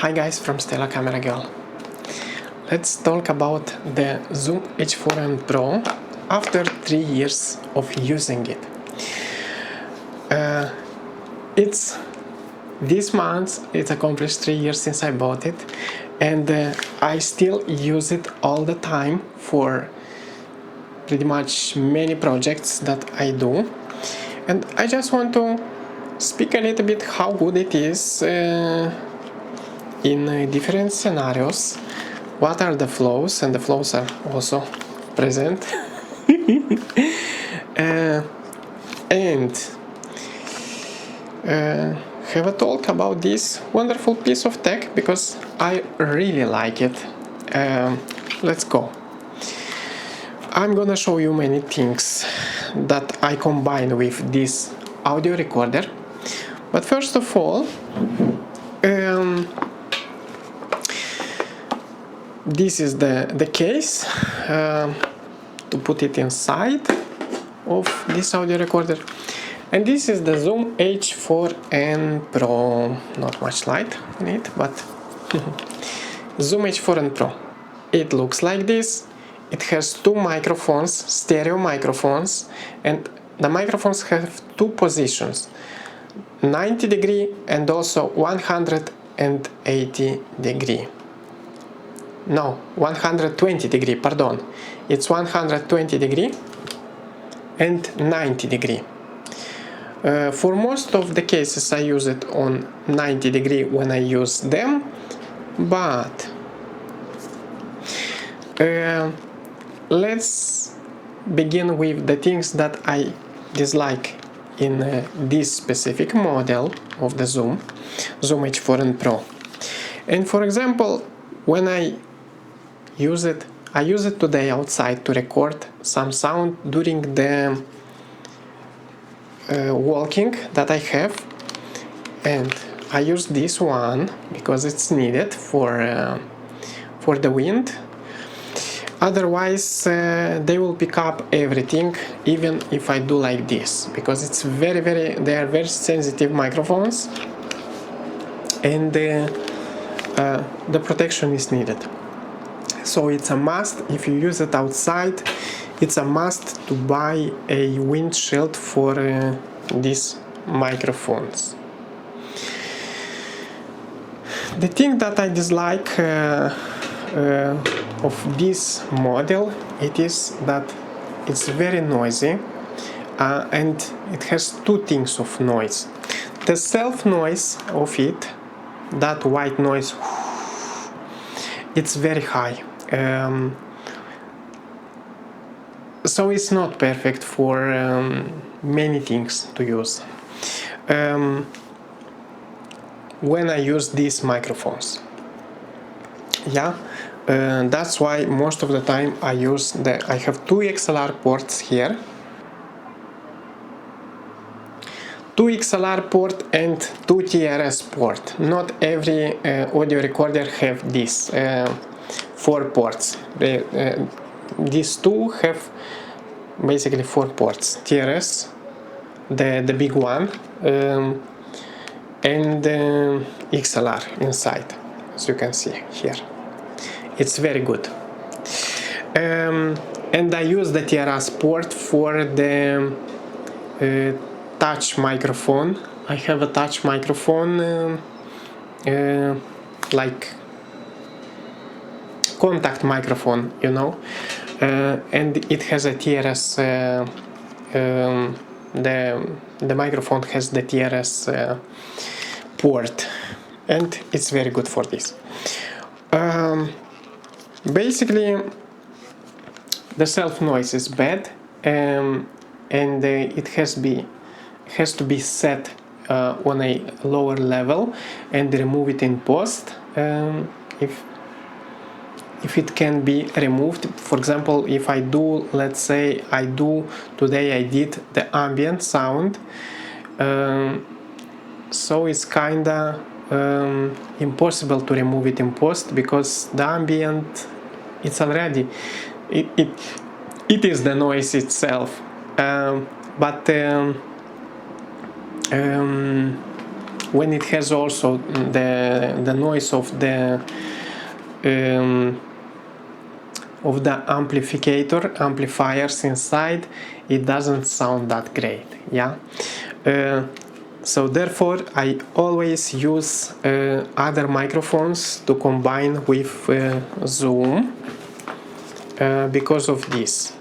Hi guys from Stella Camera Girl. Let's talk about the Zoom H4n Pro after 3 years of using it. It's this month it's accomplished 3 years since I bought it, and I still use it all the time for pretty much many projects that I do, and I just want to speak a little bit how good it is in different scenarios. What are the flaws, and the flaws are also present. And have a talk about this wonderful piece of tech because I really like it. Let's go. I'm gonna show you many things that I combine with this audio recorder, but first of all, this is the case to put it inside of this audio recorder, and this is the Zoom H4n Pro. Not much light in it, but Zoom H4n Pro. It looks like this. It has two microphones, stereo microphones, and the microphones have two positions, 90 degree and also 180 degree. No, 120 degree, pardon. It's 120 degree and 90 degree. For most of the cases I use it on 90 degree when I use them, but let's begin with the things that I dislike in this specific model of the Zoom H4n Pro. And for example, when I use it today outside to record some sound during the walking that I have, and I use this one because it's needed for the wind. Otherwise they will pick up everything, even if I do like this, because it's they are very sensitive microphones, and the protection is needed. So it's a must. If you use it outside, it's a must to buy a windshield for these microphones. The thing that I dislike of this model, it is that it's very noisy, and it has two things of noise. The self noise of it, that white noise, it's very high. So it's not perfect for many things to use when I use these microphones. That's why most of the time I have two XLR ports here, two XLR port and two TRS port. Not every audio recorder have this 4 ports. These two have basically 4 ports: TRS, the big one, and XLR inside, as you can see here. It's very good. And I use the TRS port for the touch microphone. I have a touch microphone, like contact microphone, you know, and it has a TRS. The microphone has the TRS port, and it's very good for this. Basically, the self noise is bad, and it has to be set on a lower level and remove it in post, if it can be removed. For example, if I do, let's say today I did the ambient sound, so it's kinda impossible to remove it in post, because the ambient, it's already it is the noise itself, but when it has also the noise of the amplifiers inside, it doesn't sound that great. Yeah. So therefore I always use other microphones to combine with Zoom because of this.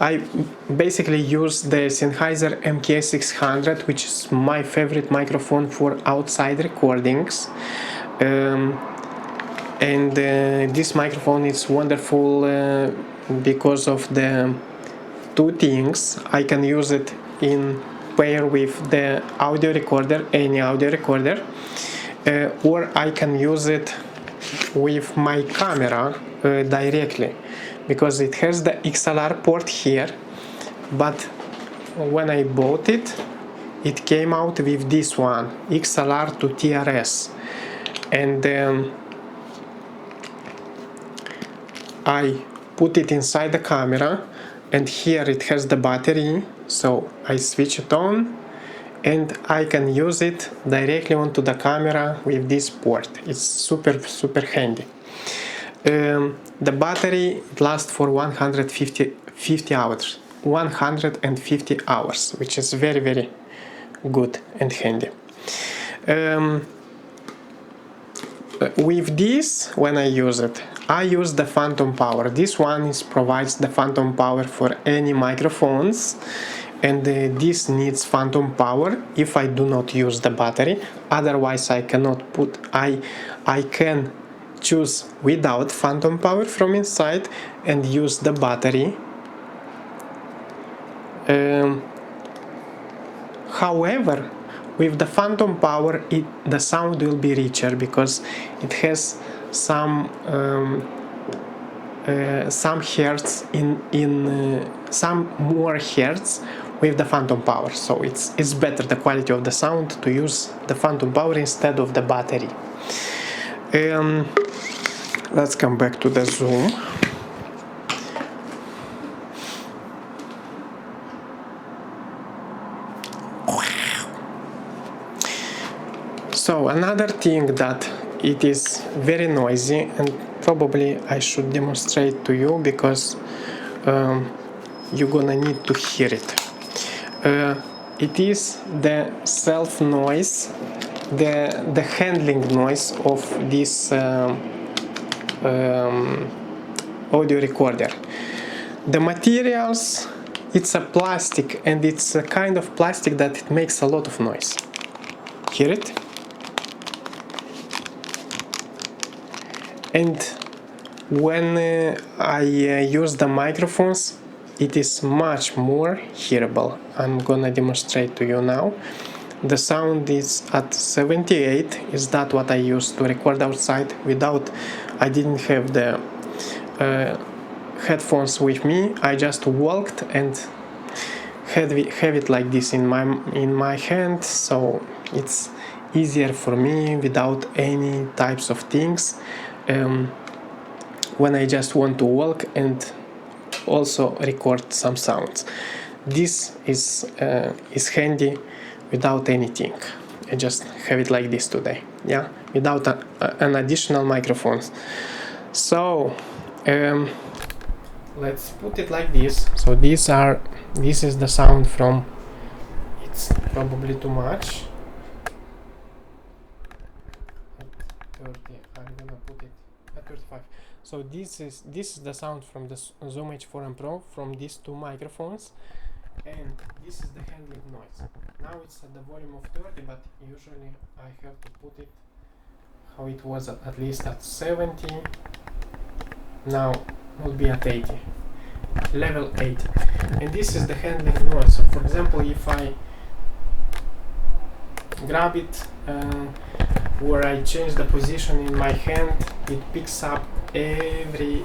I basically use the Sennheiser MK600, which is my favorite microphone for outside recordings. And this microphone is wonderful because of the two things. I can use it in pair with the audio recorder, any audio recorder, or I can use it with my camera directly, because it has the XLR port here, but when I bought it, it came out with this one, XLR to TRS, and I put it inside the camera, and here it has the battery, so I switch it on and I can use it directly onto the camera with this port. It's super handy. The battery lasts for 150 hours, which is very good and handy. With this, when I use it, I use the phantom power. This one provides the phantom power for any microphones, and this needs phantom power if I do not use the battery. Otherwise I cannot put, I can choose without phantom power from inside and use the battery. However, with the phantom power, the sound will be richer because it has some hertz some more hertz with the phantom power. So it's better, the quality of the sound, to use the phantom power instead of the battery. Let's come back to the Zoom. So another thing that it is very noisy, and probably I should demonstrate to you because you're gonna need to hear it. It is the self noise, the handling noise of this audio recorder. The materials, it's a plastic, and it's a kind of plastic that it makes a lot of noise. Hear it? And when I use the microphones, it is much more hearable. I'm gonna demonstrate to you now. The sound is at 78. Is that what I used to record outside without? I didn't have the headphones with me. I just walked and have it like this in my hand, so it's easier for me without any types of things. When I just want to walk and also record some sounds, this is handy without anything. I just have it like this today, yeah, without an additional microphone. So let's put it like this. So this is the sound from, it's probably too much. I'm gonna put it at 35. So this is the sound from the Zoom H4n Pro from these two microphones, and this is the handling noise. Now it's at the volume of 30, but usually I have to put it how it was at least at 70. Now will be at 80, level 80, and this is the handling noise. So for example, if I grab it where I change the position in my hand, it picks up everything.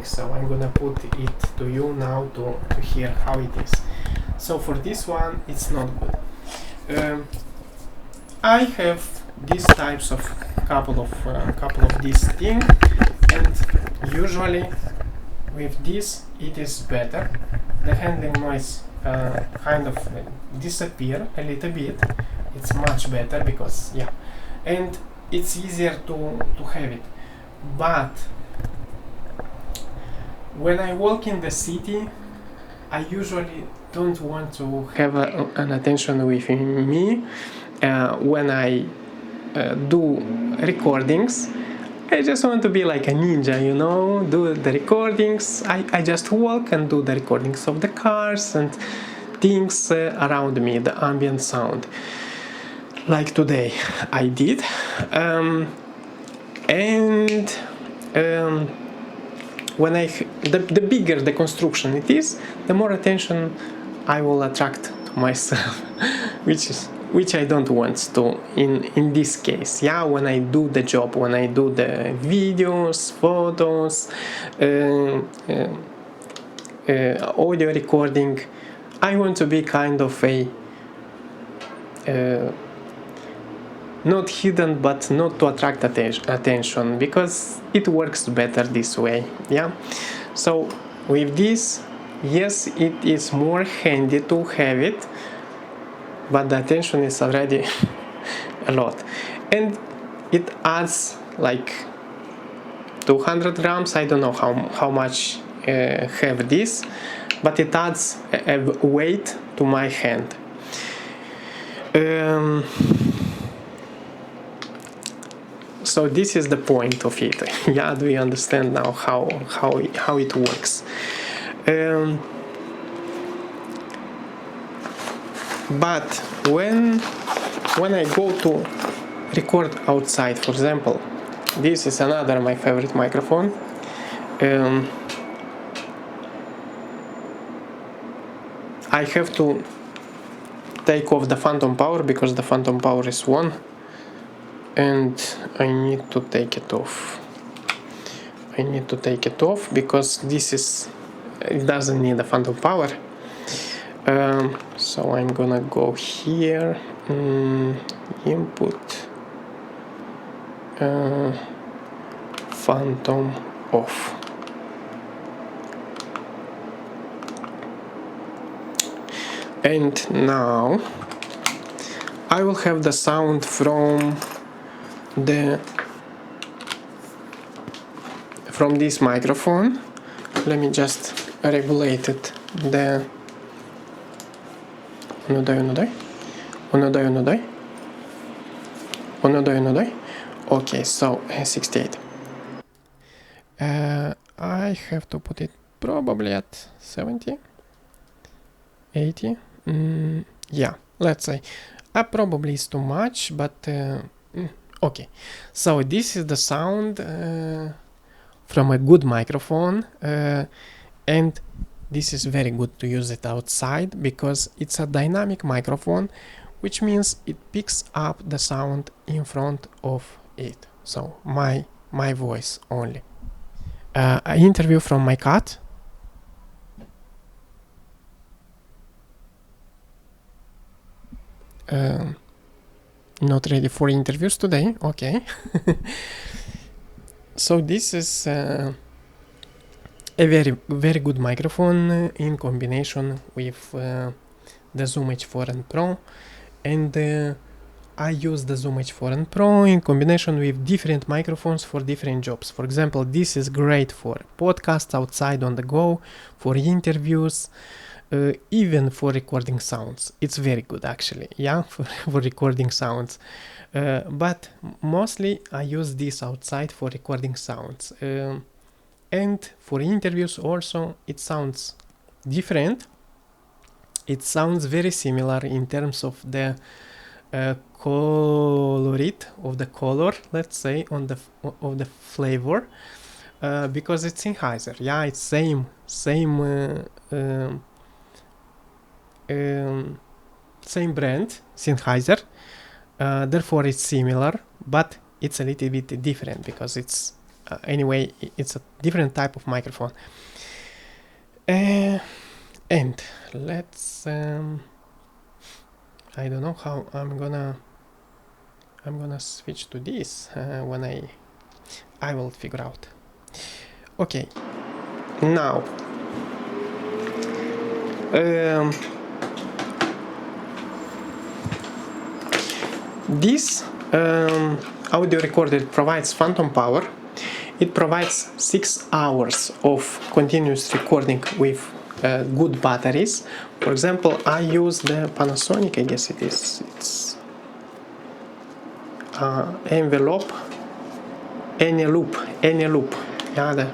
So I'm gonna put it to you now to hear how it is. So for this one, it's not good. I have these types of couple of these things, and usually with this it is better. The handling noise kind of disappear a little bit. It's much better because yeah, and it's easier to have it. But when I walk in the city, I usually don't want to have an attention with me. When I do recordings, I just want to be like a ninja, you know, do the recordings. I just walk and do the recordings of the cars and things around me, the ambient sound. Like today I did. And when the bigger the construction it is, the more attention I will attract to myself, which I don't want to in this case. Yeah, when I do the job, when I do the videos, photos, audio recording, I want to be kind of a not hidden, but not to attract attention, because it works better this way. Yeah, so with this, yes, it is more handy to have it, but the attention is already a lot, and it adds like 200 grams. I don't know how much have this, but it adds a weight to my hand. So this is the point of it. Yeah, do you understand now how it works? But when I go to record outside, for example, this is another my favorite microphone. I have to take off the phantom power because the phantom power is on, and I need to take it off. Because it doesn't need a phantom power. So I'm gonna go here, input, phantom off. And now I will have the sound from this microphone. Let me just regulate it. Okay, so 68. I have to put it probably at 70, 80. Yeah, let's say. Probably is too much, but okay. So this is the sound from a good microphone, and this is very good to use it outside because it's a dynamic microphone, which means it picks up the sound in front of it. So my voice only. An interview from my cat. Not ready for interviews today. Okay. So this is a very good microphone in combination with the Zoom H4n Pro, and I use the Zoom H4n Pro in combination with different microphones for different jobs. For example, this is great for podcasts outside on the go, for interviews, even for recording sounds. It's very good actually, yeah, for recording sounds. But mostly I use this outside for recording sounds. And for interviews also it sounds different. It sounds very similar in terms of the colorite of the color, let's say, of the flavor, because it's Sennheiser. Yeah, it's same brand, Sennheiser. Therefore it's similar, but it's a little bit different because it's anyway it's a different type of microphone. And let's I don't know how I'm gonna switch to this when I will figure out. Okay, now This audio recorder provides phantom power. It provides 6 hours of continuous recording with good batteries. For example, I use the Panasonic, I guess it is. It's envelope, Eneloop, yeah, the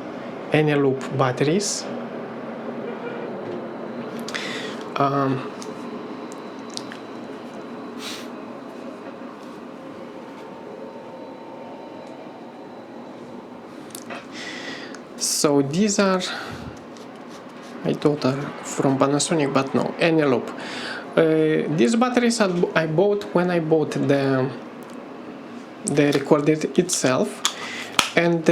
Eneloop batteries. So these are, I thought are from Panasonic, but no, Eneloop. These batteries I bought when I bought the recorder itself, and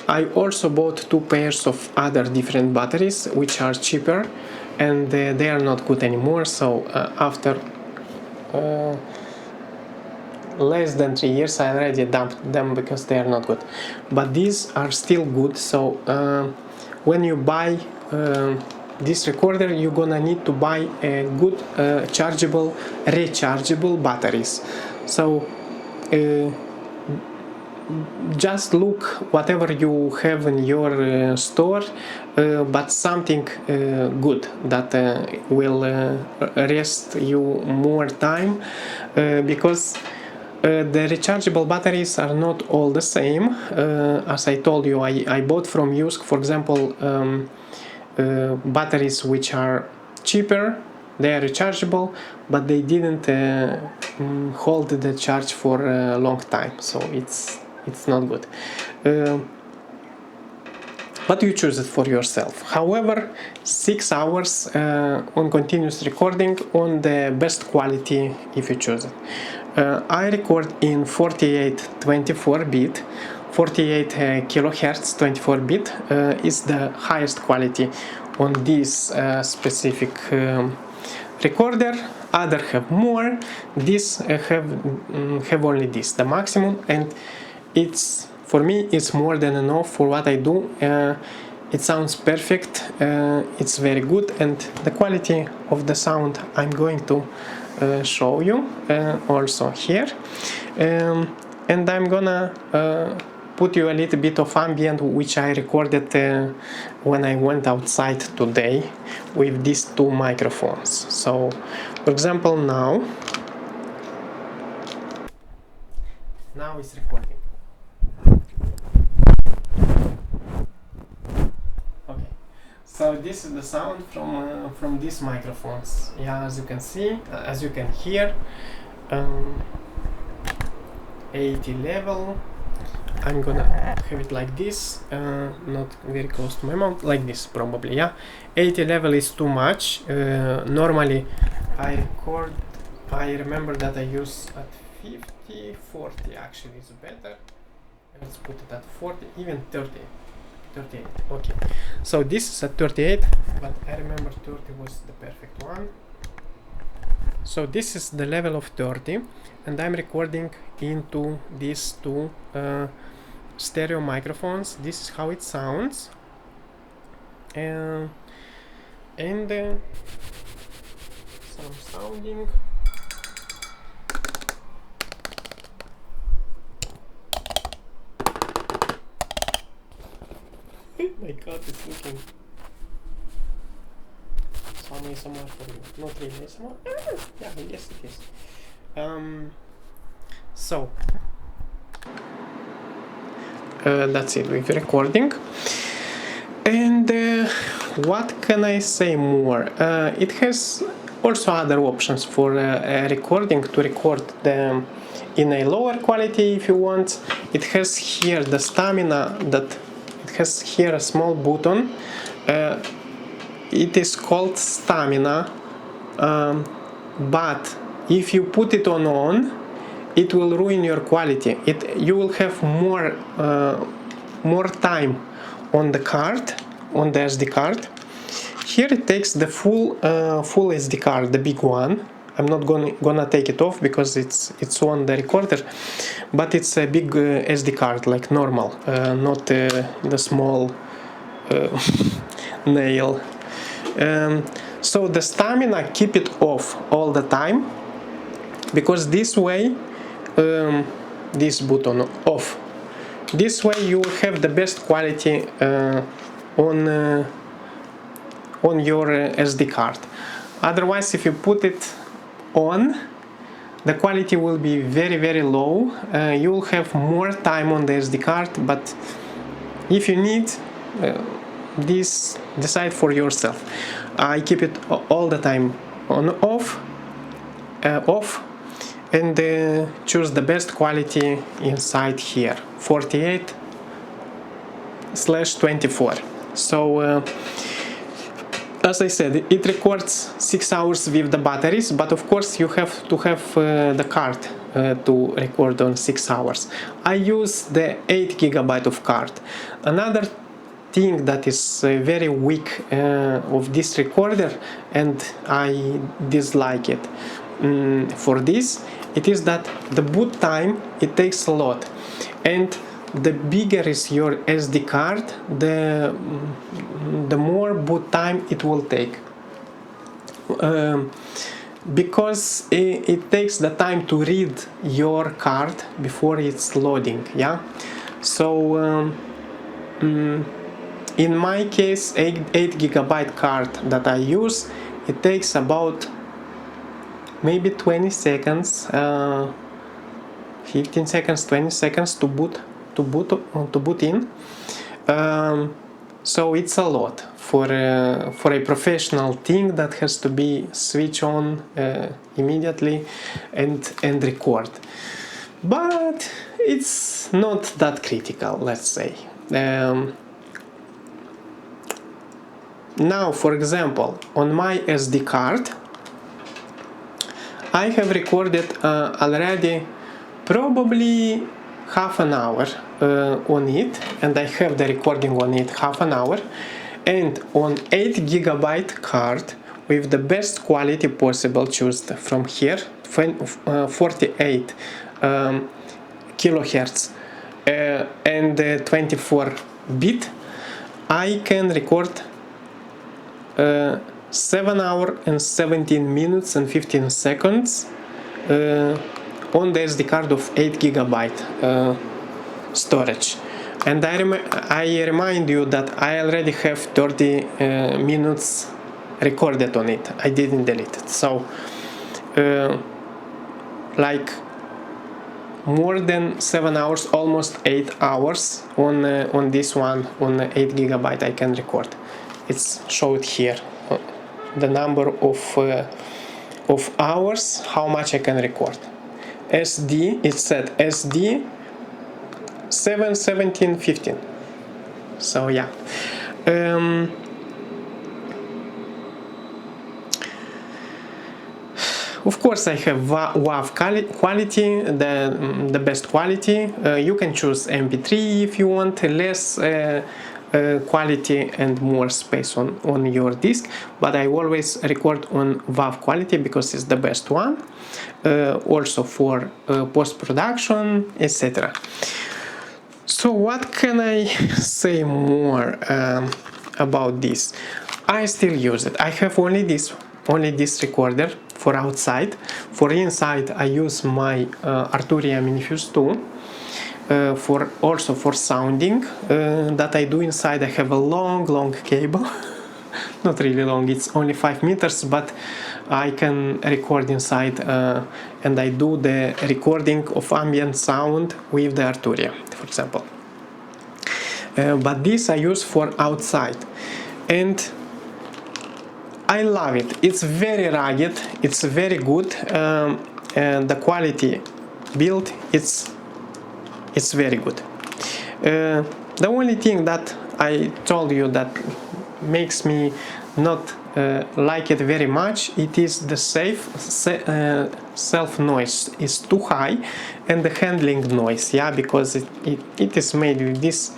I also bought 2 pairs of other different batteries which are cheaper, and they are not good anymore. So after less than 3 years I already dumped them because they are not good, but these are still good. So when you buy this recorder, you're gonna need to buy a good rechargeable batteries. So just look whatever you have in your store, but something good that will rest you more time, because the rechargeable batteries are not all the same. As I told you, I bought from Yusk, for example, batteries which are cheaper. They are rechargeable, but they didn't hold the charge for a long time, so it's not good. But you choose it for yourself. However, 6 hours on continuous recording on the best quality if you choose it. I record in 48/24-bit. 48 kilohertz 24-bit is the highest quality on this specific recorder. Other have more. This have only this, the maximum, and it's, for me, it's more than enough for what I do. It sounds perfect, it's very good, and the quality of the sound I'm going to show you also here. And I'm gonna put you a little bit of ambient which I recorded when I went outside today with these 2 microphones. So for example, now it's recording. Okay, so this is the sound from these microphones. Yeah, as you can see, as you can hear, 80 level. I'm gonna have it like this, not very close to my mouth, like this probably, yeah. 80 level is too much. Normally I remember that I use at 50, 40 actually is better. Let's put it at 40, even 30, 38, okay. So this is at 38, but I remember 30 was the perfect one. So this is the level of 30, and I'm recording into these 2 stereo microphones. This is how it sounds, and some sounding. My cat is looking. Some ASMR for you. Not really ASMR. Yeah, I guess it is. So that's it with recording. And what can I say more? It has also other options for recording, to record them in a lower quality if you want. It has here the stamina, that it has here a small button. It is called stamina, but if you put it on, it will ruin your quality. You will have more time on the card, on the SD card. Here it takes the full SD card, the big one. I'm not gonna take it off because it's on the recorder, but it's a big SD card, like normal, not the small nail. So the stamina, keep it off all the time. because this way, this button off, this way you will have the best quality on your SD card. Otherwise, if you put it on, the quality will be very low. You will have more time on the SD card, but if you need this, decide for yourself. I keep it all the time on off, and choose the best quality inside here, 48/24. So as I said, it records 6 hours with the batteries, but of course you have to have the card to record on 6 hours. I use the 8 GB of card. Another thing that is very weak of this recorder, and I dislike it for this, it is that the boot time, it takes a lot, and the bigger is your SD card, the more boot time it will take, because it takes the time to read your card before it's loading. Yeah, so in my case, 8 GB card that I use, it takes about maybe 20 seconds, 15 seconds, 20 seconds to boot in. So it's a lot for a professional thing that has to be switch on immediately and record. But it's not that critical, let's say. Now, for example, on my SD card, I have recorded already probably half an hour on it, and I have the recording on it half an hour, and on 8 GB card with the best quality possible, choose from here, 48 kilohertz and 24 bit, I can record 7 hours and 17 minutes and 15 seconds on the SD card of 8 GB storage. And I remind you that I already have 30 minutes recorded on it. I didn't delete it. So like more than 7 hours, almost 8 hours on this one, on 8 GB I can record. It's showed here the number of hours, how much I can record. SD, it said SD 7, 17, 15. So yeah. Of course, I have WAV quality, the best quality. You can choose MP3 if you want less quality and more space on your disk, but I always record on WAV quality because it's the best one, also for post-production, etc. So what can I say more about this? I still use it. I have only this recorder for outside. For inside, I use my Arturia Minifuse 2. Also for sounding that I do inside. I have a long cable. Not really long, it's only 5 meters, but I can record inside, and I do the recording of ambient sound with the Arturia, for example. But this I use for outside, and I love it. It's very rugged, it's very good, and the quality built, it's very good. The only thing that I told you that makes me not like it very much, it is the self noise is too high, and the handling noise, yeah, because it is made with this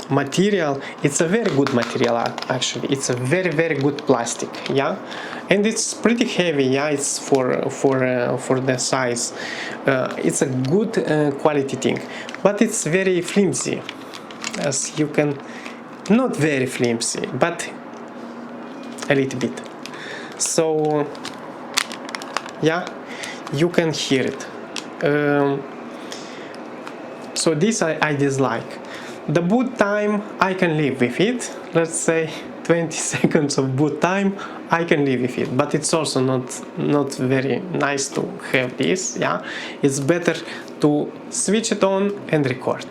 material. It's a very good material, actually. It's a very good plastic, yeah, and it's pretty heavy, yeah. It's for the size. It's a good quality thing, but it's very flimsy, as you can, not very flimsy, but a little bit. So yeah, you can hear it. So this I dislike. The boot time, I can live with it. Let's say 20 seconds of boot time, I can live with it. But it's also not very nice to have this. Yeah, it's better to switch it on and record.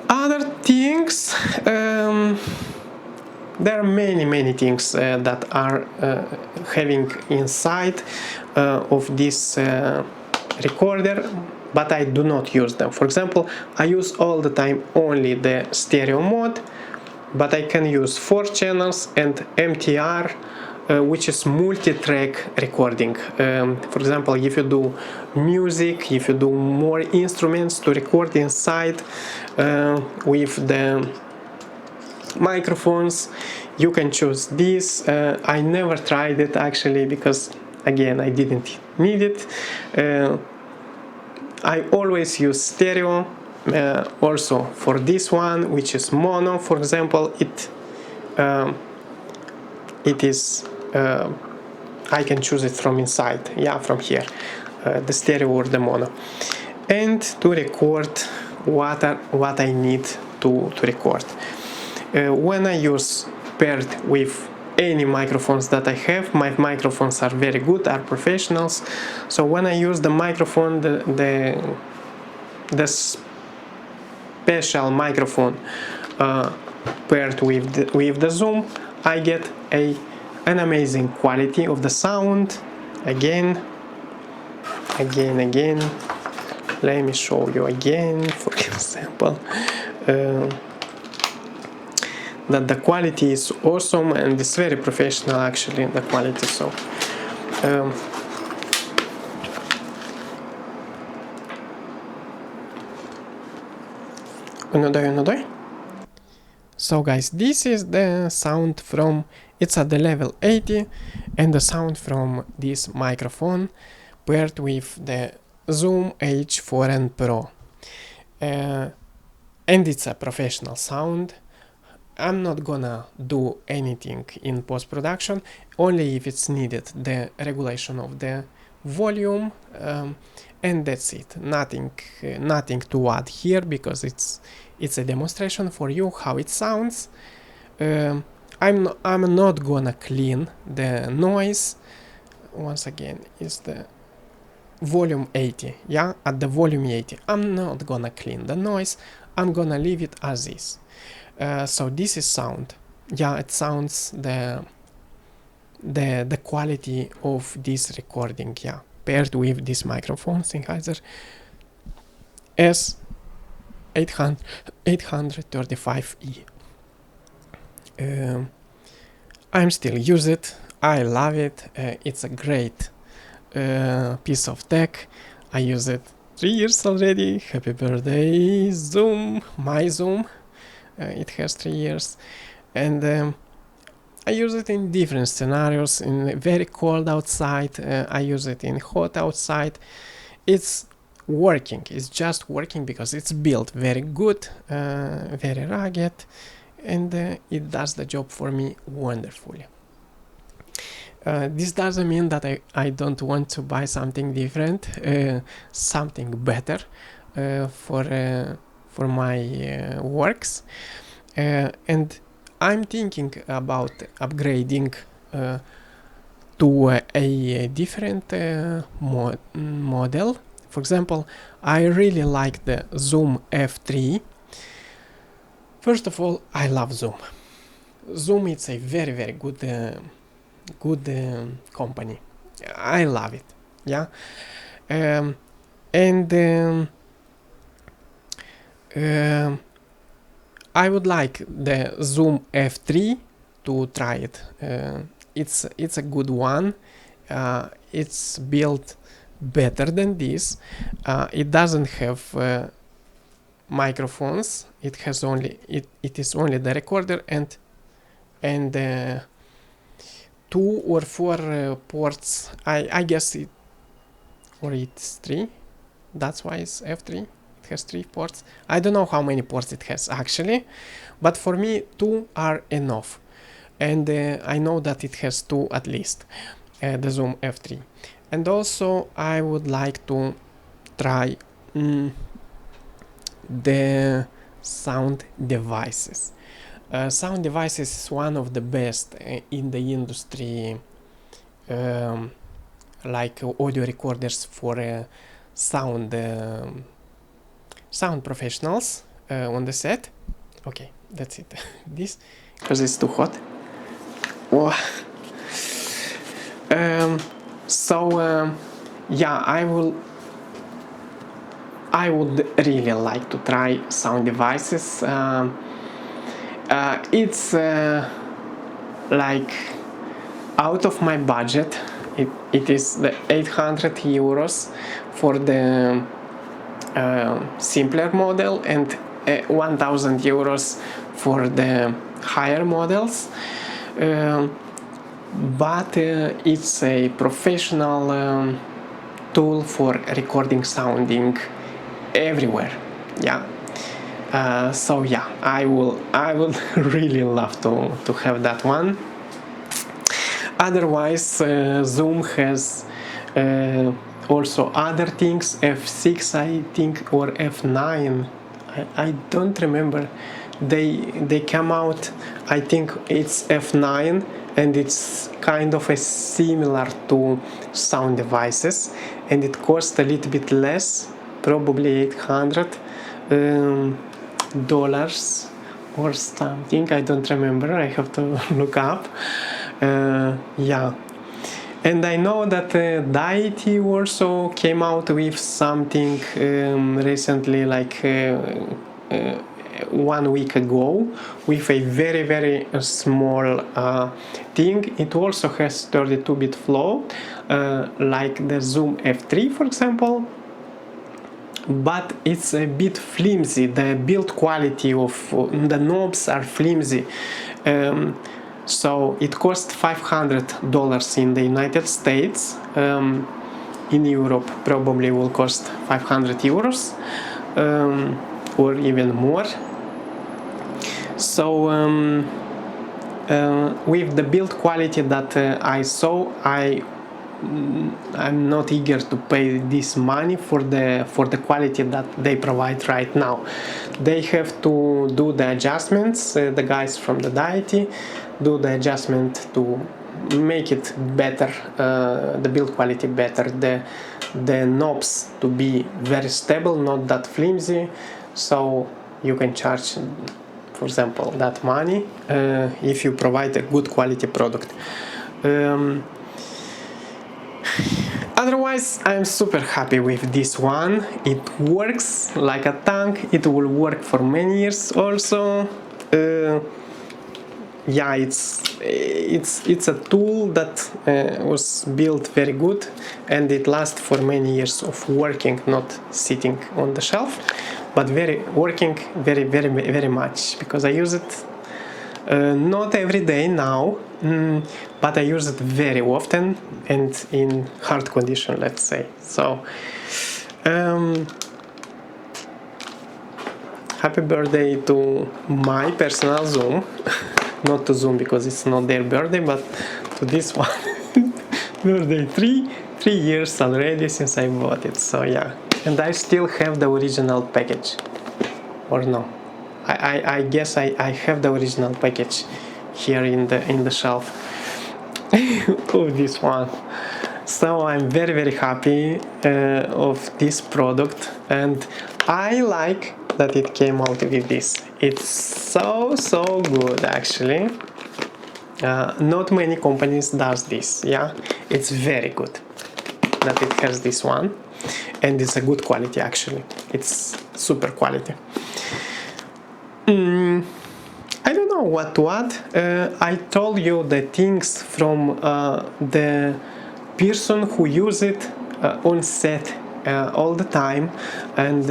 Other things, there are many things that are having inside of this recorder, but I do not use them. For example, I use all the time only the stereo mode, but I can use 4 channels and MTR, which is multi-track recording. For example, if you do music, if you do more instruments to record inside with the microphones, you can choose this. I never tried it actually because again I didn't need it. I always use stereo. Also for this one, which is mono, for example, it is I can choose it from inside, yeah, from here, the stereo or the mono, and to record what I need to record. When I use paired with any microphones that I have, my microphones are very good, are professionals. So when I use the microphone, the special microphone paired with the Zoom, I get an amazing quality of the sound. Again. Let me show you again, for example. That the quality is awesome and it's very professional actually, the quality. So another. So guys, this is the sound from, it's at the level 80, and the sound from this microphone paired with the Zoom H4n Pro, and it's a professional sound. I'm not gonna do anything in post-production, only if it's needed, the regulation of the volume, and that's it. Nothing to add here, because it's a demonstration for you how it sounds. I'm not gonna clean the noise. Once again, is the volume 80, yeah, at the volume 80. I'm not gonna clean the noise, I'm gonna leave it as is. So this is sound. Yeah, it sounds the quality of this recording, yeah, paired with this microphone Sennheiser S835E. I'm still use it. I love it. It's a great piece of tech. I use it 3 years already. Happy birthday, Zoom, my Zoom. It has 3 years, and I use it in different scenarios. In very cold outside, I use it in hot outside. It's working. It's just working because it's built very good, very rugged, and it does the job for me wonderfully. This doesn't mean that I don't want to buy something different, something better for my works, and I'm thinking about upgrading to a different model. For example, I really like the Zoom F3. First of all, I love Zoom. Zoom is a very good company. I love it, yeah. I would like the Zoom F3 to try it. It's a good one. It's built better than this. It doesn't have microphones. It has only it is only the recorder and 2 or 4 ports. I guess it, or it's 3. That's why it's F3. It has 3 ports. I don't know how many ports it has actually, but for me 2 are enough, and I know that it has 2 at least. the Zoom F3. And also I would like to try the sound devices. Sound devices is one of the best in the industry, like audio recorders for sound professionals on the set. Okay, that's it. This, because it's too hot. Oh. Yeah, I would really like to try sound devices. It's like out of my budget. It is the 800 euros for the simpler model and 1000 euros for the higher models. But it's a professional tool for recording sounding everywhere. Yeah. So yeah, I would really love to have that one. Otherwise, Zoom has also other things, F6 I think, or F9. I don't remember. They come out, I think it's F9, and it's kind of a similar to sound devices, and it costs a little bit less, probably $800 or something. I don't remember, I have to look up. Yeah. And I know that Deity also came out with something recently, like 1 week ago, with a very small thing. It also has 32-bit flow, like the Zoom F3 for example, but it's a bit flimsy. The build quality of the knobs are flimsy. So it costs $500 in the United States. In Europe probably will cost 500 euros or even more. So with the build quality that I saw, I'm not eager to pay this money for the quality that they provide right now. They have to do the adjustments, the guys from the Deity do the adjustment to make it better, the build quality better, the knobs to be very stable, not that flimsy, so you can charge, for example, that money if you provide a good quality product. Otherwise, I'm super happy with this one. It works like a tank. It will work for many years also. Yeah, it's a tool that was built very good, and it lasts for many years of working, not sitting on the shelf, but working very much, because I use it not every day now, but I use it very often and in hard condition, let's say. So happy birthday to my personal Zoom. Not to Zoom because it's not their birthday, but to this one. Birthday, 3 years already since I bought it. So yeah, and I still have the original package, or no? I guess I have the original package here in the shelf of this one. So I'm very happy of this product, and I like that it came out with this. It's so good actually. Not many companies does this. Yeah, it's very good that it has this one, and it's a good quality actually. It's super quality. I don't know what to add. I told you the things from the person who use it on set all the time, and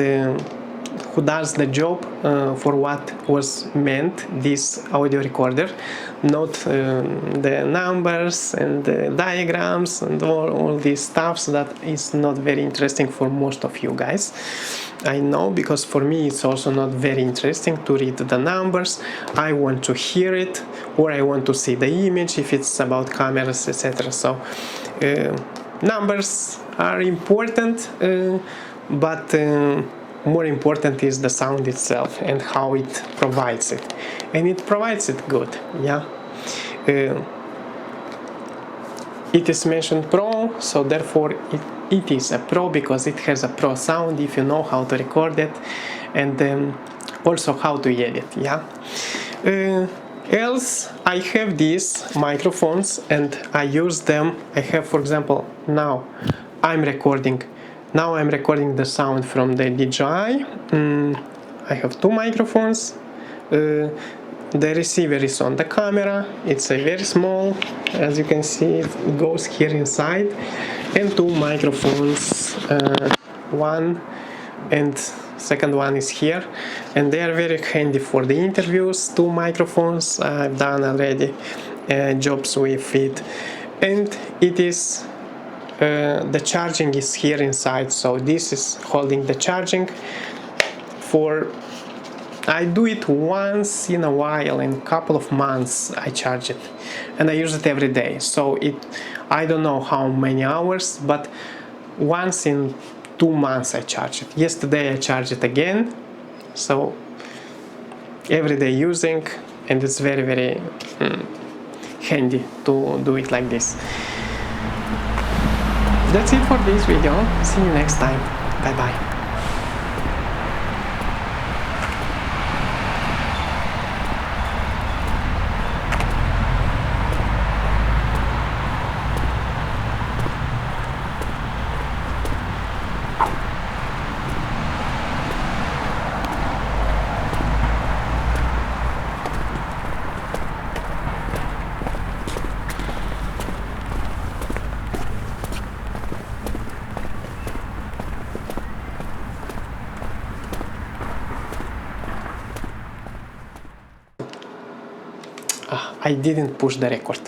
who does the job for what was meant this audio recorder, not the numbers and the diagrams and all these stuffs that is not very interesting for most of you guys. I know, because for me it's also not very interesting to read the numbers. I want to hear it, or I want to see the image if it's about cameras, etc. So numbers are important, but more important is the sound itself and how it provides it, and it provides it good. Yeah, it is mentioned Pro, so therefore it is a Pro because it has a Pro sound if you know how to record it, and also how to edit. Yeah. Else I have these microphones and I use them. I have, for example, now I'm recording the sound from the DJI. I have two microphones. The receiver is on the camera. It's a very small, as you can see, it goes here inside, and two microphones, one and second one is here, and they are very handy for the interviews. Two microphones, I've done already jobs with it, and it is the charging is here inside, so this is holding the charging for, I do it once in a while, in a couple of months I charge it, and I use it every day, so I don't know how many hours, but once in 2 months I charge it. Yesterday I charged it again, so everyday using, and it's very, very handy to do it like this. That's it for this video. See you next time. Bye bye. I didn't push the record.